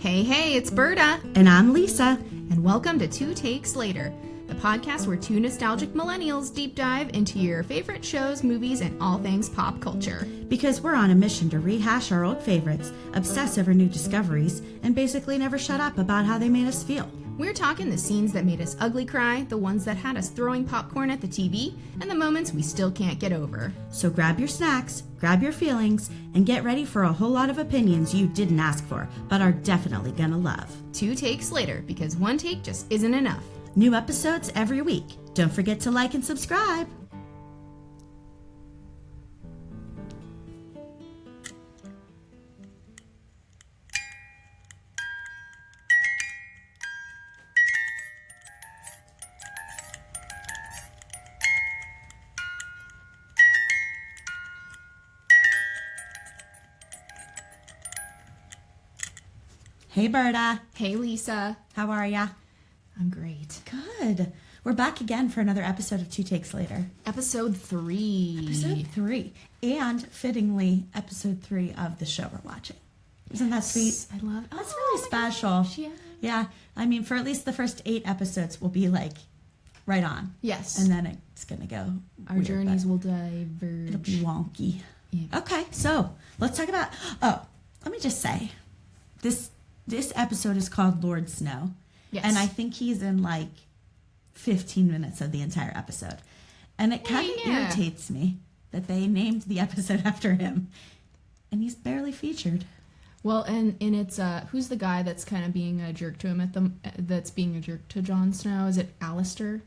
Hey, it's Berta. And I'm Lisa. And welcome to Two Takes Later, the podcast where two nostalgic millennials deep dive into your favorite shows, movies, and all things pop culture. Because we're on a mission to rehash our old favorites, obsess over new discoveries, and basically never shut up about how they made us feel. We're talking the scenes that made us ugly cry, the ones that had us throwing popcorn at the TV, and the moments we still can't get over. So grab your snacks, grab your feelings, and get ready for a whole lot of opinions you didn't ask for, but are definitely gonna love. Two takes later, because one take just isn't enough. New episodes every week. Don't forget to like and subscribe. Hey, Berta. Hey, Lisa. How are ya? I'm great. Good. We're back again for another episode of Two Takes Later. Episode 3. Episode 3. And, fittingly, episode 3 of the show we're watching. Isn't that sweet? I love it. That's really special. Yeah. Yeah. I mean, for at least the first 8 episodes will be, like, right on. Yes. And then it's going to go Our weird, journeys but will diverge. it'll be wonky. Yeah. Okay, so let's talk about... Oh, let me just say, this episode is called Lord Snow. Yes. And I think he's in like 15 minutes of the entire episode. And it kind of irritates me that they named the episode after him. And he's barely featured. Well, and it's who's the guy that's kind of being a jerk to him that's being a jerk to Jon Snow? Is it Alistair?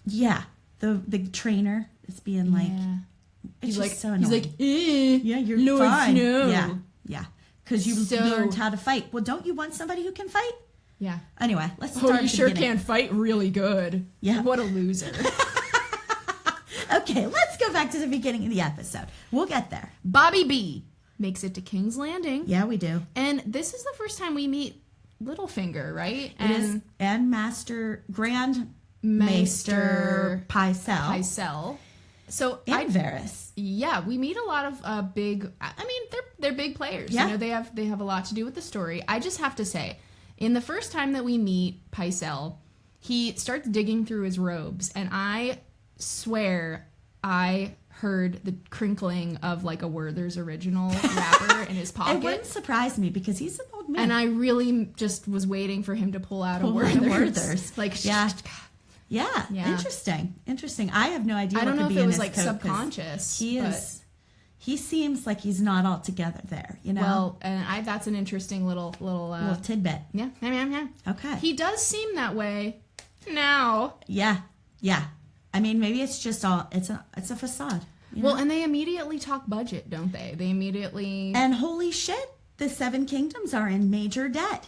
Yeah, the trainer is being like, it's he's just like so annoying. He's like, yeah, you're Lord fine. Snow. Yeah, because you learned how to fight. Well, don't you want somebody who can fight? Yeah. Anyway, let's start. Oh, you sure can fight really good. Yeah. What a loser. Okay, let's go back to the beginning of the episode. We'll get there. Bobby B makes it to King's Landing. Yeah, we do. And this is the first time we meet Littlefinger, right? It is, and Grand Maester Pycelle. So and Varys. Yeah, we meet a lot of big. I mean, they're big players. Yeah. You know, they have a lot to do with the story. I just have to say, in the first time that we meet Pycelle, he starts digging through his robes, and I swear I heard the crinkling of like a Werther's original wrapper in his pocket. It wouldn't surprise me because he's an old man. And I really just was waiting for him to pull out a Werther's. Like, yeah. Yeah. Interesting. I have no idea. I don't know if it was like coat, subconscious. He seems like he's not all together there, you know. Well, and that's an interesting little tidbit. Yeah. Okay. He does seem that way now. Yeah. I mean, maybe it's just it's a facade. Well, and they immediately talk budget, don't they? They immediately. And holy shit, the 7 kingdoms are in major debt.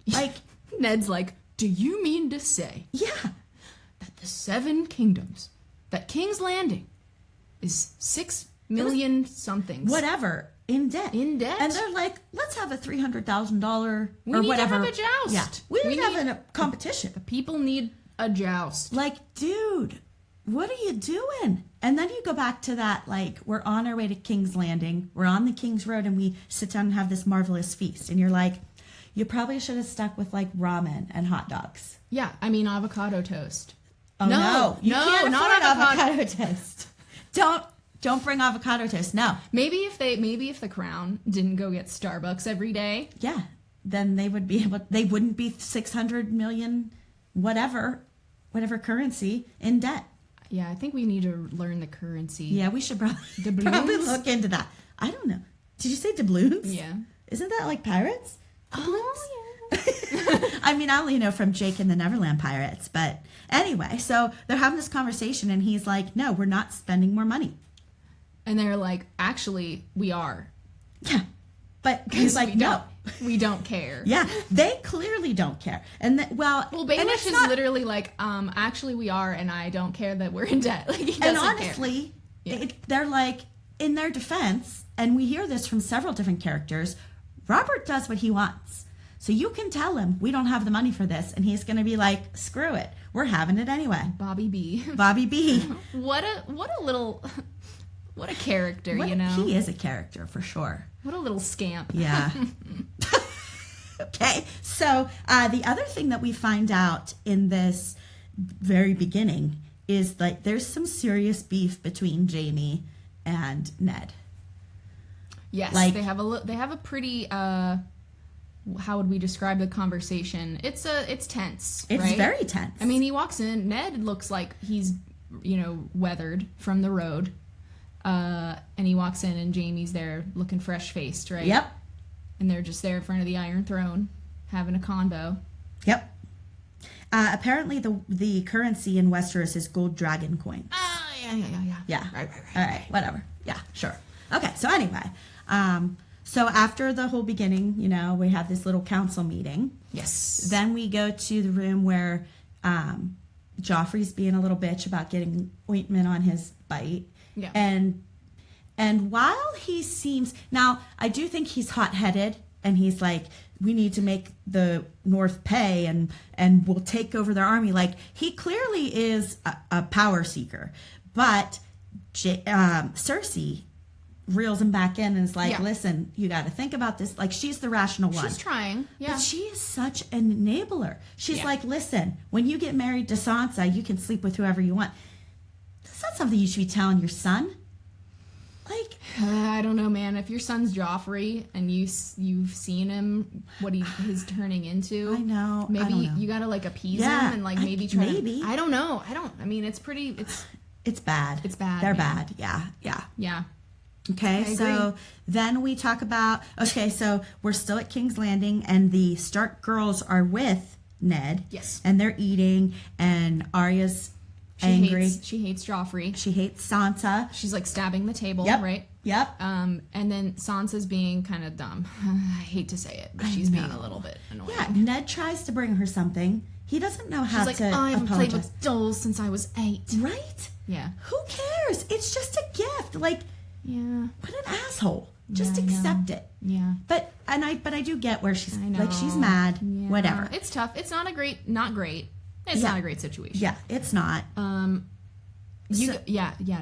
Like Ned's like, do you mean to say? Yeah. That the 7 kingdoms, that King's Landing, is 6 million something. Whatever. In debt. And they're like, let's have a $300,000 or whatever. We need to have a joust. Yeah. We need to have a competition. The people need a joust. Like, dude, what are you doing? And then you go back to that, like, we're on our way to King's Landing. We're on the King's Road and we sit down and have this marvelous feast. And you're like, you probably should have stuck with, like, ramen and hot dogs. Yeah. I mean, avocado toast. Oh, no. You can't afford avocado toast. Don't bring avocado toast. No. Maybe if the Crown didn't go get Starbucks every day. Yeah. Then they wouldn't be 600 million whatever currency in debt. Yeah, I think we need to learn the currency. Yeah, we should probably look into that. I don't know. Did you say doubloons? Yeah. Isn't that like pirates? Oh, yeah. I mean, I only know from Jake and the Neverland Pirates. But anyway, so they're having this conversation and he's like, no, we're not spending more money. And they're like, actually, we are. Yeah. But he's like, no. We don't care. Yeah, they clearly don't care. And Baelish is literally like, actually we are, and I don't care that we're in debt. Like, he doesn't and honestly, care. They're like, in their defense, and we hear this from several different characters, Robert does what he wants. So you can tell him, we don't have the money for this, and he's going to be like, screw it. We're having it anyway. Bobby B. What a character, you know? He is a character, for sure. What a little scamp. Yeah. Okay, so the other thing that we find out in this very beginning is like there's some serious beef between Jamie and Ned. Yes, Like- they have a pretty how would we describe the conversation? It's tense. It's right? very tense. I mean, he walks in. Ned looks like he's weathered from the road, and he walks in, and Jamie's there looking fresh faced, right? Yep. And they're just there in front of the Iron Throne, having a convo. Yep. Apparently, the currency in Westeros is gold dragon coins. Yeah. Yeah. Right. All right. Whatever. Yeah. Sure. Okay. So anyway, so after the whole beginning, we have this little council meeting. Yes. Then we go to the room where Joffrey's being a little bitch about getting ointment on his bite. Yeah. And while he seems, now I do think he's hot-headed, and he's like, we need to make the North pay, and we'll take over their army. Like, he clearly is a power seeker, but Cersei reels him back in and is like, listen, you got to think about this. Like, she's the rational one. She's trying. Yeah. But she is such an enabler. She's like, listen, when you get married to Sansa, you can sleep with whoever you want. That's not something you should be telling your son. Like, I don't know, man. If your son's Joffrey and you've seen him, what he's turning into, I know. Maybe I don't know. you gotta like appease him and like maybe try. Maybe. I don't know. I mean, it's pretty. It's bad. It's bad. They're man. bad. Yeah. Yeah. Okay, so then we talk about, so we're still at King's Landing, and the Stark girls are with Ned. Yes. And they're eating, and Arya's angry. She hates Joffrey. She hates Sansa. She's like stabbing the table, Yep. right? Yep. And then Sansa's being kind of dumb. I hate to say it, but she's being a little bit annoying. Yeah, Ned tries to bring her something. He doesn't know how She's to like, I haven't played apologize. with dolls since I was 8. Right? Yeah. Who cares? It's just a gift. Like, Yeah. what an asshole. Just Yeah, I know. accept it. Yeah. But I do get where she's I know. like, she's mad. Yeah. Whatever. It's tough. It's not great. It's Yeah. not a great situation. Yeah, it's not. Yeah.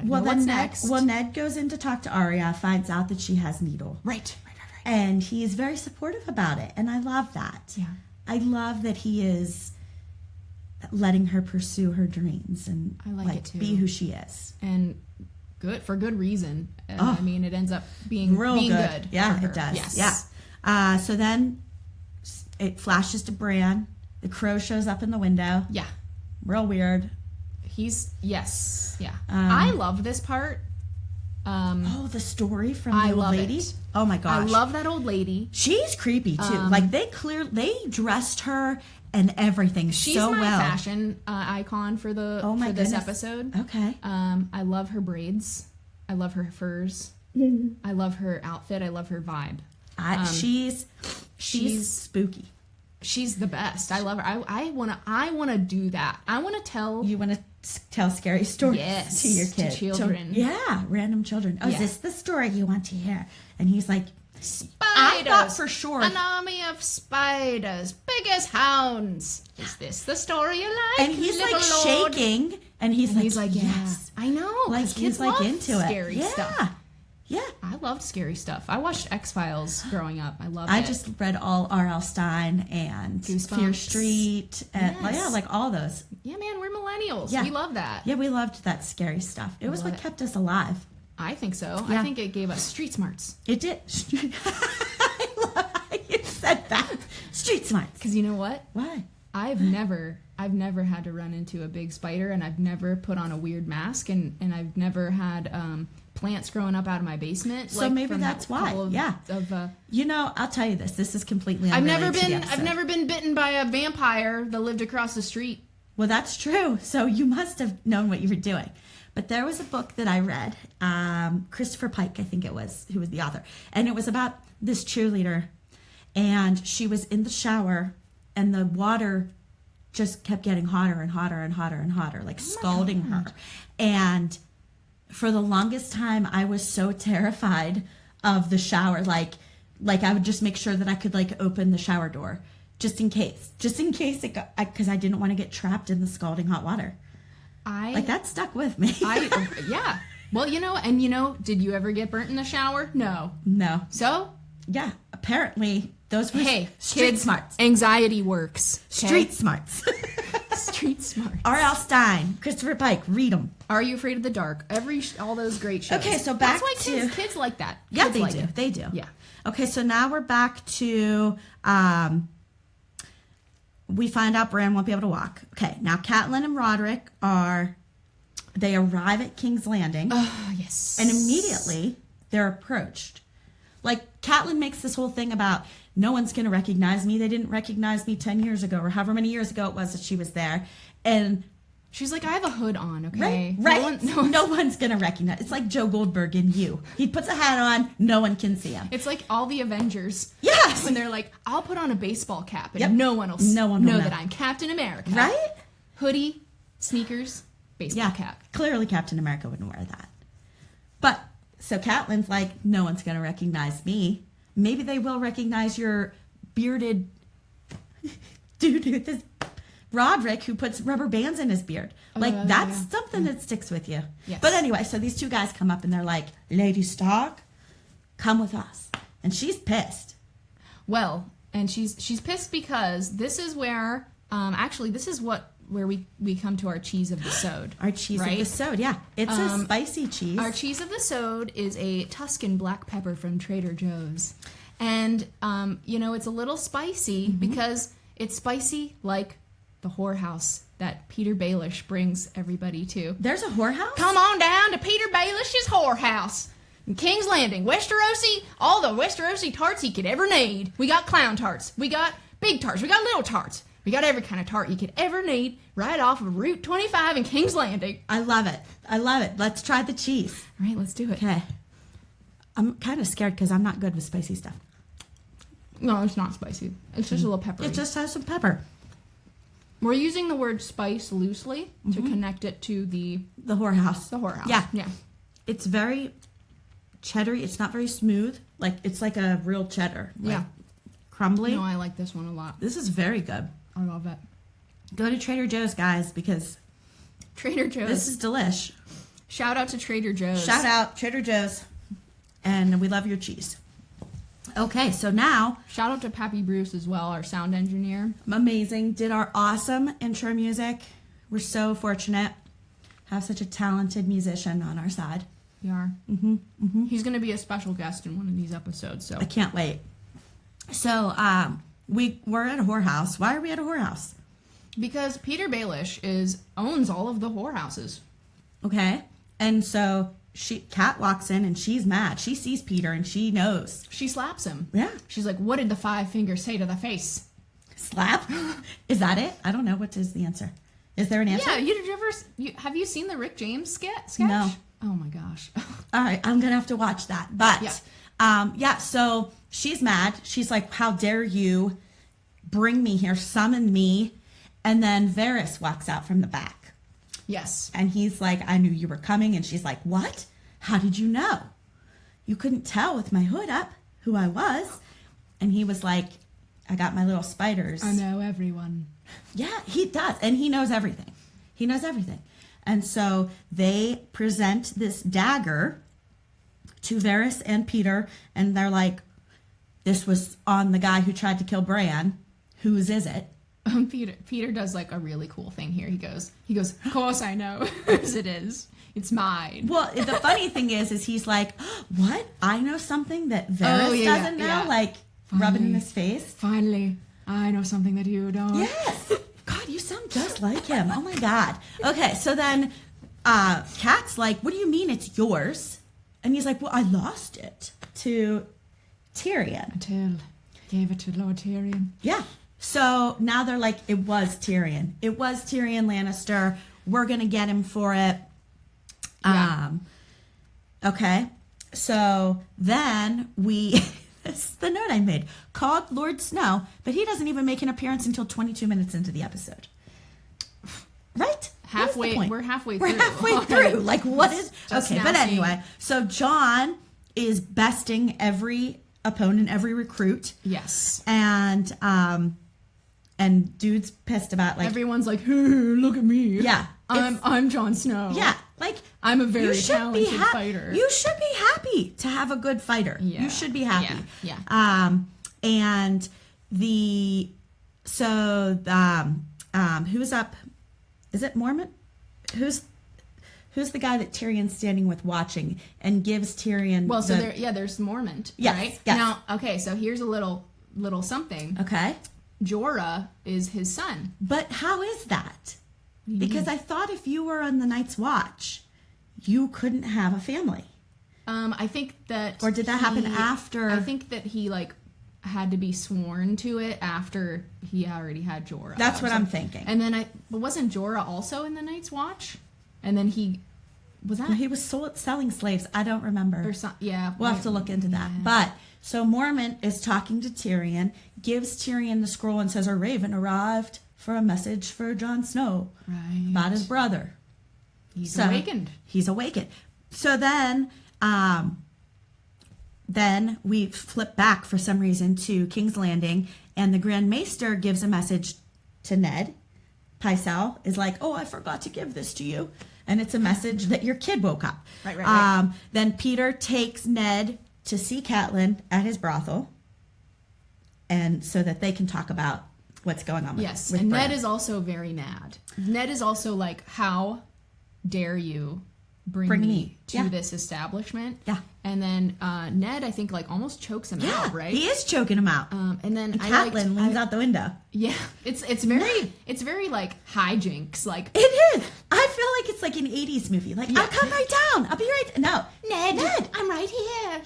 Well, What's then next? Ned goes in to talk to Arya, finds out that she has Needle. Right. And he is very supportive about it. And I love that. Yeah. I love that he is letting her pursue her dreams and I like it too. be who she is. And for good reason. I mean, it ends up being Real good. Yeah, for her. it does. Yes. Yeah. So then it flashes to Bran. The crow shows up in the window. Yeah. Real weird. Yeah. I love this part. The story from I the old love lady. it. Oh my gosh. I love that old lady. She's creepy too. Like they dressed her and everything She's so my well. fashion icon for this goodness. episode. Okay. I love her braids. I love her furs. I love her outfit. I love her vibe. She's spooky. She's the best. I love her. I wanna do that. I wanna tell. You want to tell scary stories Yes, to your to kids. children. Yeah, random children. Oh, Yeah. is this the story you want to hear? And he's like, Spiders. I thought for sure. An army of spiders, big as hounds. Is this the story you like? And he's like little lord? shaking, and he's like, yes. yeah. I know. Like 'cause he's kids like love into it. scary Yeah. stuff. Yeah. I loved scary stuff. I watched X-Files growing up. I loved it. I just read all R.L. Stein and Goosebumps. Fear Street and Yes. like all those. Yeah, man, we're millennials. Yeah. We love that. Yeah, we loved that scary stuff. It was love what it. kept us alive. I think so. Yeah. I think it gave us street smarts. It did. I love how you said that. Street smarts. Because you know what? Why? I've never had to run into a big spider, and I've never put on a weird mask, and I've never had plants growing up out of my basement. So maybe from that's that why. couple Yeah. I'll tell you this. This is completely I've unrelated to the never episode. been bitten by a vampire that lived across the street. Well, that's true. So you must have known what you were doing. But there was a book that I read, Christopher Pike, I think it was, who was the author. And it was about this cheerleader. And she was in the shower, and the water just kept getting hotter and hotter and hotter and hotter, like scalding her. And for the longest time, I was so terrified of the shower. Like I would just make sure that I could like open the shower door just in case it got, because I didn't want to get trapped in the scalding hot water. That stuck with me. Yeah. Well, did you ever get burnt in the shower? No. No. So? Yeah. Apparently Those were street kids, smarts. Anxiety works. Okay? Street smarts. Street smarts. R.L. Stein, Christopher Pike, read them. Are You Afraid of the Dark? All those great shows. Okay, so back That's why kids like that. Yeah, Kids they like do. it. They do. Yeah. Okay, so now we're back to we find out Bran won't be able to walk. Okay, now Catelyn and Roderick they arrive at King's Landing. Oh, yes. And immediately they're approached. Like, Catelyn makes this whole thing about, no one's going to recognize me. They didn't recognize me 10 years ago or however many years ago it was that she was there. And she's like, I have a hood on, okay? Right. No one's going to recognize. It's like Joe Goldberg in You. He puts a hat on, no one can see him. It's like all the Avengers. Yes. When they're like, I'll put on a baseball cap and Yep. no one will know that I'm Captain America. Right? Hoodie, sneakers, baseball cap. Clearly Captain America wouldn't wear that. But, so Catelyn's like, no one's going to recognize me. Maybe they will recognize your bearded dude with his Roderick who puts rubber bands in his beard. That's something that sticks with you. Yes. But anyway, so these two guys come up and they're like, Lady Stark, come with us. And she's pissed. Well, and she's pissed because this is where, this is where we come to our cheese of the sode. Our cheese of the sode, yeah. It's a spicy cheese. Our cheese of the sode is a Tuscan black pepper from Trader Joe's. And, it's a little spicy because it's spicy like the whorehouse that Peter Baelish brings everybody to. There's a whorehouse? Come on down to Peter Baelish's whorehouse in King's Landing, Westerosi, all the Westerosi tarts you could ever need. We got clown tarts. We got big tarts. We got little tarts. We got every kind of tart you could ever need right off of Route 25 in King's Landing. I love it. Let's try the cheese. All right, let's do it. Okay. I'm kind of scared because I'm not good with spicy stuff. No, it's not spicy. It's just a little peppery. It just has some pepper. We're using the word spice loosely to connect it to the whorehouse. The whorehouse. Yeah. It's very cheddary. It's not very smooth. It's like a real cheddar. Crumbly. No, I like this one a lot. This is very good. I love it. Go to Trader Joe's, guys, because Trader Joe's. This is delish. Shout out to Trader Joe's. Shout out Trader Joe's. And we love your cheese. Okay, so now... Shout out to Pappy Bruce as well, our sound engineer. Amazing. Did our awesome intro music. We're so fortunate. Have such a talented musician on our side. We are. He's going to be a special guest in one of these episodes, so... I can't wait. So, we're at a whorehouse. Why are we at a whorehouse? Because Peter Baelish owns all of the whorehouses. Okay. And so Kat walks in and she's mad. She sees Peter and she knows. She slaps him. Yeah. She's like, what did the five fingers say to the face? Slap? Is that it? I don't know. What is the answer? Is there an answer? Yeah. Have you seen the Rick James sketch? No. Oh my gosh. All right. I'm going to have to watch that. But, so she's mad. She's like, how dare you bring me here, summon me. And then Varys walks out from the back. Yes. And he's like, I knew you were coming. And she's like, what? How did you know? You couldn't tell with my hood up who I was. And he was like, I got my little spiders. I know everyone. Yeah, he does. And he knows everything. He knows everything. And so they present this dagger to Varys and Peter. And they're like, this was on the guy who tried to kill Bran. Whose is it? Peter does like a really cool thing here. He goes, of course I know whose it is. It's mine. Well, the funny thing is he's like, what? I know something that Varys doesn't know? Yeah. Like, rubbing in his face. Finally, I know something that you don't. Yes. God, you sound just like him. Oh, my God. Okay, so then Kat's like, what do you mean it's yours? And he's like, well, I lost it to Tyrion. Until gave it to Lord Tyrion. Yeah. So now they're like, it was Tyrion. It was Tyrion Lannister. We're going to get him for it. Yeah. Okay. So then we, this is the note I made, called Lord Snow, but he doesn't even make an appearance until 22 minutes into the episode. Right? We're halfway through. We're halfway through. Like, what is... Okay, but anyway. So Jon is besting every opponent, every recruit. Yes. And dude's pissed about, like... Everyone's like, hey, look at me. Yeah. I'm Jon Snow. Yeah. Like... I'm a very talented fighter. You should be happy to have a good fighter. Yeah. You should be happy. Yeah. And who's up? Is it Mormont? Who's the guy that Tyrion's standing with watching and gives Tyrion? Well, there's Mormont, yes, right? Yes. Now, okay, so here's a little something. Okay. Jorah is his son. But how is that? Because I thought if you were on the Night's Watch, you couldn't have a family. I think that... Or did that happen after? I think that he, had to be sworn to it after he already had Jorah. That's what I'm thinking. And then but wasn't Jorah also in the Night's Watch? And then he... Was that... Well, he was selling slaves. I don't remember. Or yeah. We'll have to look into that. But, so Mormont is talking to Tyrion, gives Tyrion the scroll and says, a raven arrived for a message for Jon Snow. Right. About his brother. He's awakened. He's awakened. So then we flip back for some reason to King's Landing, and the Grand Maester gives a message to Ned. Pycelle is like, oh, I forgot to give this to you. And it's a message that your kid woke up. Right. Then Peter takes Ned to see Catelyn at his brothel, and so that they can talk about what's going on with Yes, with and Bran. Ned is also very mad. Ned is also like, how dare you bring me to this establishment? Yeah. And then Ned, I think, almost chokes him out, right? He is choking him out. And then Catelyn leans out the window. Yeah, it's very hijinks. It is. I feel like it's like an 80s movie. I'll come right down. I'll be right. No, Ned, I'm right here.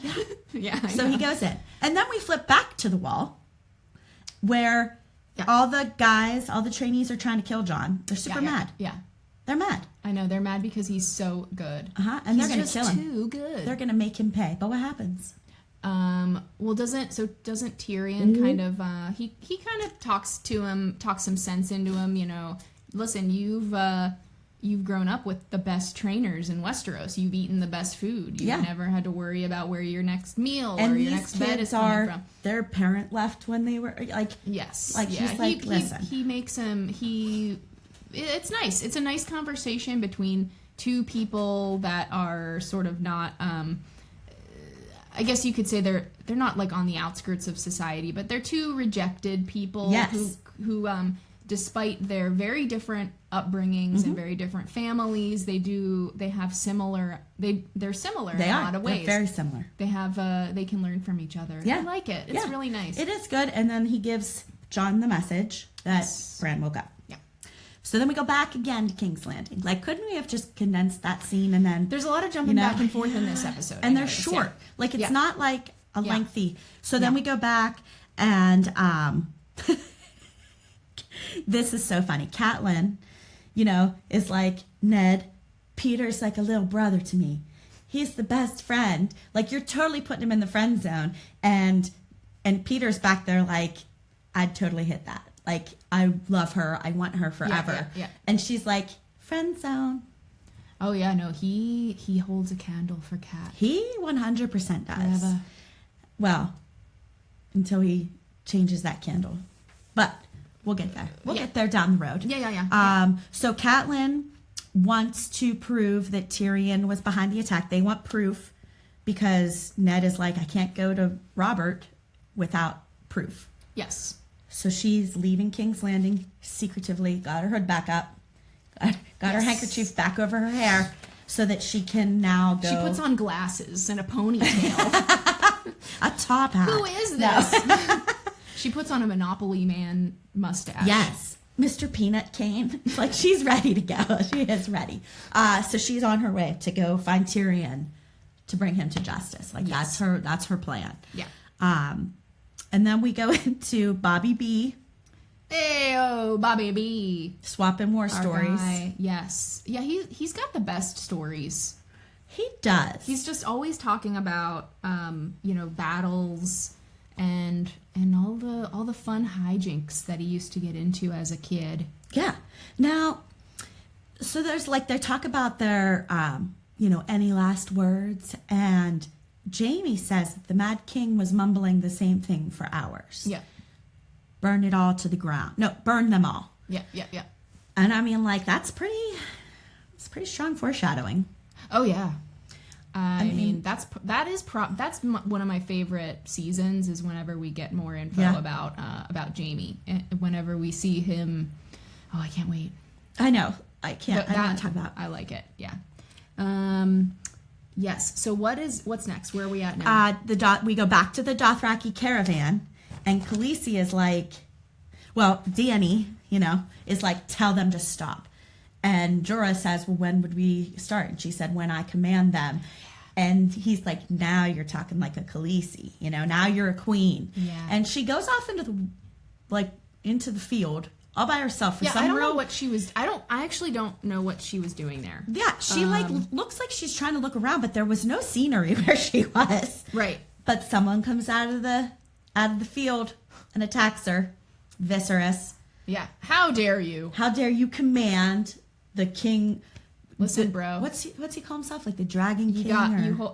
Yeah. So he goes in, and then we flip back to the wall, where all the guys, all the trainees are trying to kill Jon. They're super mad. Yeah. They're mad. I know, they're mad because he's so good. And they're going to kill him. Too good. They're going to make him pay. But what happens? Well, doesn't Tyrion kind of he kind of talks some sense into him, listen, you've grown up with the best trainers in Westeros. You've eaten the best food. You've never had to worry about where your next meal or your next bed is coming from. Their parent left when they were yes. He's like, listen. He makes him it's nice. It's a nice conversation between two people that are sort of not I guess you could say they're not on the outskirts of society, but they're two rejected people who despite their very different upbringings and very different families, they're similar in a lot of ways. They're very similar. They can learn from each other. I like it. It's really nice. It is good. And then he gives Jon the message that Bran woke up. Yeah. So then we go back again to King's Landing. Couldn't we have just condensed that scene and then... There's a lot of jumping back and forth in this episode. And they're short. It's not a lengthy... So then we go back and... this is so funny. Catelyn, is like, Ned, Peter's like a little brother to me. He's the best friend. You're totally putting him in the friend zone. And Peter's back there I'd totally hit that. I love her. I want her forever. Yeah. And she's like, friend zone. Oh, yeah, no, he holds a candle for Cat. He 100% does. Forever. Well, until he changes that candle. But we'll get there. We'll get there down the road. Yeah. So Catelyn wants to prove that Tyrion was behind the attack. They want proof because Ned is like, I can't go to Robert without proof. Yes. So she's leaving King's Landing secretively, got her hood back up, got her handkerchief back over her hair so that she can now go. She puts on glasses and a ponytail. A top hat. Who is this? No. She puts on a Monopoly Man mustache. Yes. Mr. Peanut Cane. She's ready to go. She is ready. So she's on her way to go find Tyrion to bring him to justice. That's her plan. Yeah. And then we go into Bobby B. Hey, Bobby B. Swapping war stories. Guy. Yes. Yeah, he's got the best stories. He does. He's just always talking about battles and all the fun hijinks that he used to get into as a kid. Yeah. Now, so there's they talk about their any last words, and Jaime says that the Mad King was mumbling the same thing for hours. Yeah. Burn it all to the ground. No, burn them all. Yeah. And I mean, it's pretty strong foreshadowing. Oh, yeah. I mean, that's one of my favorite seasons is whenever we get more info about Jaime. Whenever we see him, I can't wait. I know. I can't. I don't want to talk about. I like it. Yeah. Yes. So what's next? Where are we at now? We go back to the Dothraki caravan, and Khaleesi is like, well, Dany, is like, tell them to stop. And Jorah says, well, when would we start? And she said, when I command them. And he's like, now you're talking like a Khaleesi, now you're a queen. Yeah. And she goes off into the field all by herself for some I don't know what she was. I actually don't know what she was doing there. Yeah, she looks like she's trying to look around, but there was no scenery where she was. Right. But someone comes out of the field and attacks her. Viserys. Yeah. How dare you? How dare you command the king? Listen, bro. What's he call himself? Like the Dragon King?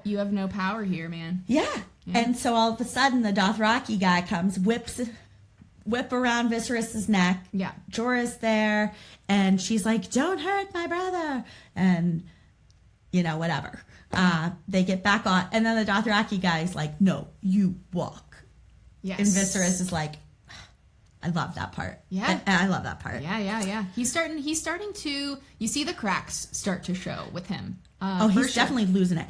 You have no power here, man. Yeah. And so all of a sudden the Dothraki guy comes, whip around Viserys's neck. Yeah. Jorah's there, and she's like, don't hurt my brother. And, whatever. They get back on, and then the Dothraki guy's like, no, you walk. Yes. And Viserys is like, I love that part. Yeah. And I love that part. Yeah. He's starting to, you see the cracks start to show with him. He's definitely losing it.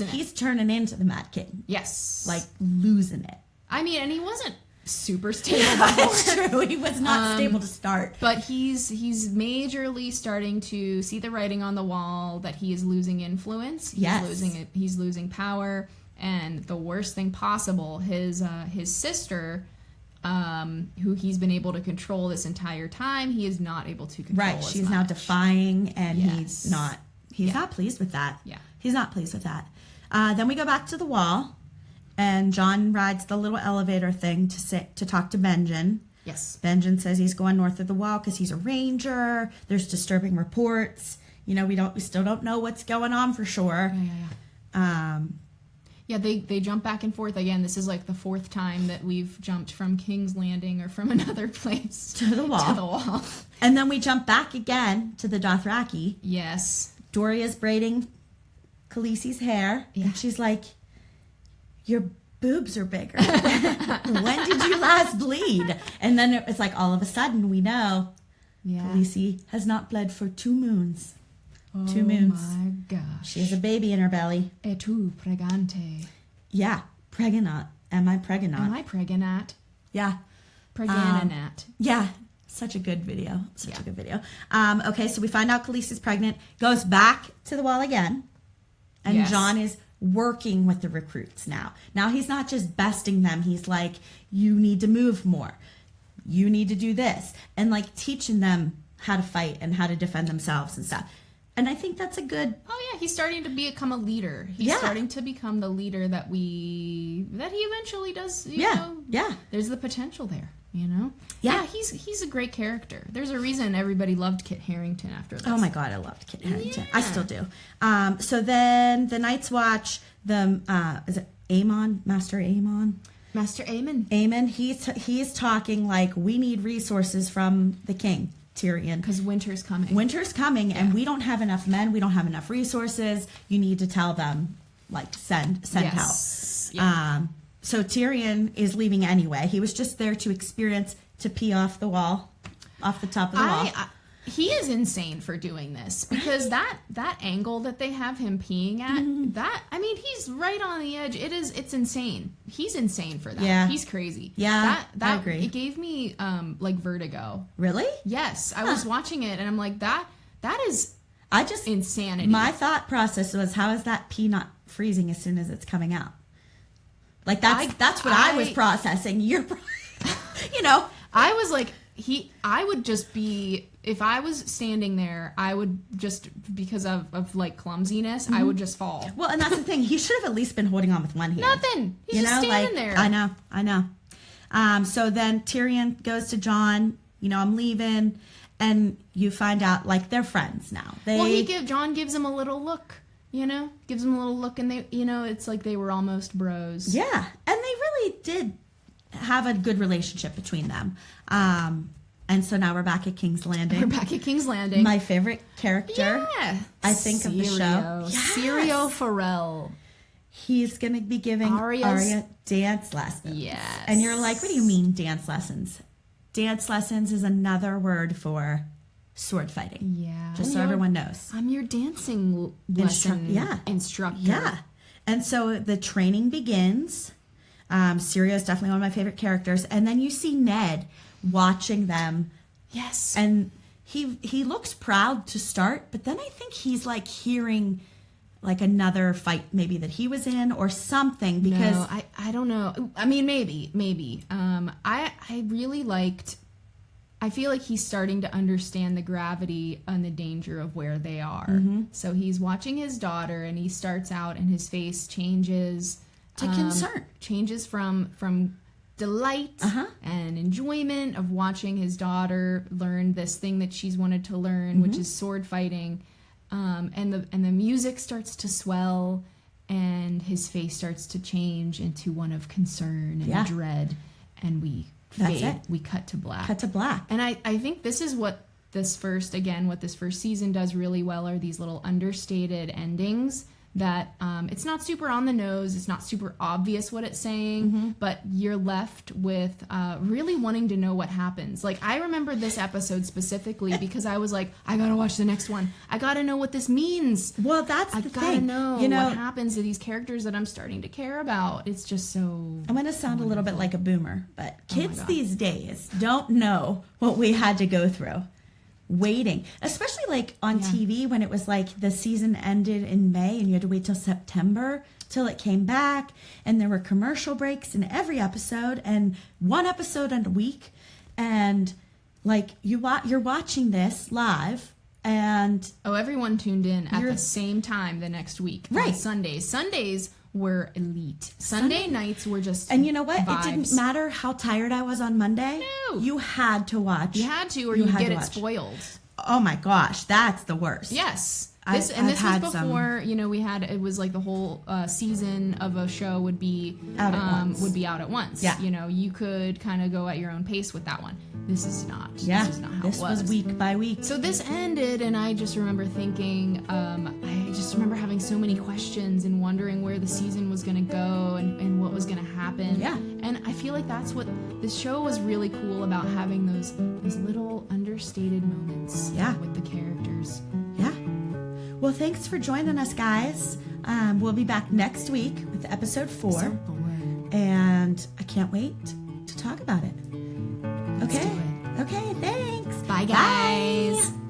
He's turning into the Mad King. Yes. Like, losing it. I mean, and he wasn't super stable. That's true. He was not stable to start. But he's majorly starting to see the writing on the wall that he is losing influence. He's losing power. And the worst thing possible, his sister, who he's been able to control this entire time, he is not able to control. Right. She's now defying, and he's not pleased with that. Yeah. He's not pleased with that. Then we go back to the wall. And Jon rides the little elevator thing to talk to Benjen. Yes. Benjen says he's going north of the wall because he's a ranger. There's disturbing reports. We still don't know what's going on for sure. Yeah. They jump back and forth again. This is like the fourth time that we've jumped from King's Landing or from another place to the wall. And then we jump back again to the Dothraki. Yes. Doria's braiding Khaleesi's hair, and she's like, your boobs are bigger. When did you last bleed? And then it's like all of a sudden we know Khaleesi has not bled for 2 moons. 2 moons. Oh my gosh. She has a baby in her belly. Et tu pregante? Yeah, pregnant. Am I pregnant? Am I pregnant? Yeah. Pregnant. Yeah. Such a good video. A good video. Okay, so we find out Khaleesi's pregnant. Goes back to the wall again. And Jon is working with the recruits now. Now he's not just besting them. He's like, you need to move more. You need to do this. And like teaching them how to fight and how to defend themselves and stuff. And I think that's a good... Oh yeah, he's starting to become a leader. He's starting to become the leader that he eventually does, you know. Yeah. There's the potential there, Yeah, he's a great character. There's a reason everybody loved Kit Harington after this. Oh my god, I loved Kit Harington. Yeah. I still do. So then the Night's Watch, is it Aemon? Master Aemon? Master Aemon. Aemon, he's talking like, we need resources from the king, Tyrion. Because winter's coming. Winter's coming, and we don't have enough men. We don't have enough resources. You need to tell them, like, send help. Yeah. So Tyrion is leaving anyway. He was just there to pee off the wall, off the top of the wall. He is insane for doing this because that angle that they have him peeing at, he's right on the edge. It's insane. He's insane for that. Yeah. He's crazy. Yeah, I agree. It gave me like vertigo. Really? Yes. I was watching it and I'm like, that is insanity. My thought process was, how is that pee not freezing as soon as it's coming out? Like that's what I was processing. I was like, I would just be, if I was standing there, I would just, because of like clumsiness, I would just fall. Well, and that's the thing. He should have at least been holding on with one hand. Nothing. He's just standing there. I know. So then Tyrion goes to Jon, I'm leaving, and you find out, like, they're friends now. Jon gives him a little look, gives him a little look, and they, it's like they were almost bros. Yeah. And they really did have a good relationship between them. And so now we're back at King's Landing. We're back at King's Landing. My favorite character, yeah. I think, of the show. Syrio Forel. He's going to be giving Arya dance lessons. Yes. And you're like, what do you mean dance lessons? Dance lessons is another word for sword fighting. Yeah. Just so everyone knows. I'm your dancing lesson instructor. Yeah. And so the training begins. Syrio is definitely one of my favorite characters. And then you see Ned watching them. Yes. And he looks proud to start, but then I think he's like hearing like another fight maybe that he was in or something, because no, I don't know. I mean, maybe. I really liked. I feel like he's starting to understand the gravity and the danger of where they are. Mm-hmm. So he's watching his daughter, and he starts out, and his face changes to concern, changes from delight and enjoyment of watching his daughter learn this thing that she's wanted to learn, which is sword fighting. And the music starts to swell, and his face starts to change into one of concern and dread, and we fade. We cut to black. And I think this is what this first season does really well, are these little understated endings that it's not super on the nose, it's not super obvious what it's saying, but you're left with really wanting to know what happens. Like, I remember this episode specifically because I was like, I gotta watch the next one. I gotta know what this means. Well, that's the thing. I gotta know what happens to these characters that I'm starting to care about. It's just so... I'm gonna sound a little bit like a boomer, but kids these days don't know what we had to go through. Waiting, especially like on TV when it was like the season ended in May and you had to wait till September till it came back, and there were commercial breaks in every episode and one episode a week, and like you're watching this live, and everyone tuned in at the same time the next week, right? Sundays were elite. Sunday nights were just And you know what? vibes. It didn't matter how tired I was on Monday. No. You had to watch. You had to, or you get it spoiled. Oh my gosh, that's the worst. Yes. This was before, we had, it was like the whole season of a show would be out at once. Yeah. You could kind of go at your own pace with that one. This is not. Yeah. This is not how it was. This was week by week. So this ended, and I just remember thinking, I just remember having so many questions and wondering where the season was going to go and what was going to happen. Yeah. And I feel like that's what this show was really cool about, having those little understated moments with the characters. Yeah. Well, thanks for joining us, guys. We'll be back next week with episode 4. And I can't wait to talk about it. Okay. Okay, thanks. Bye, guys. Bye.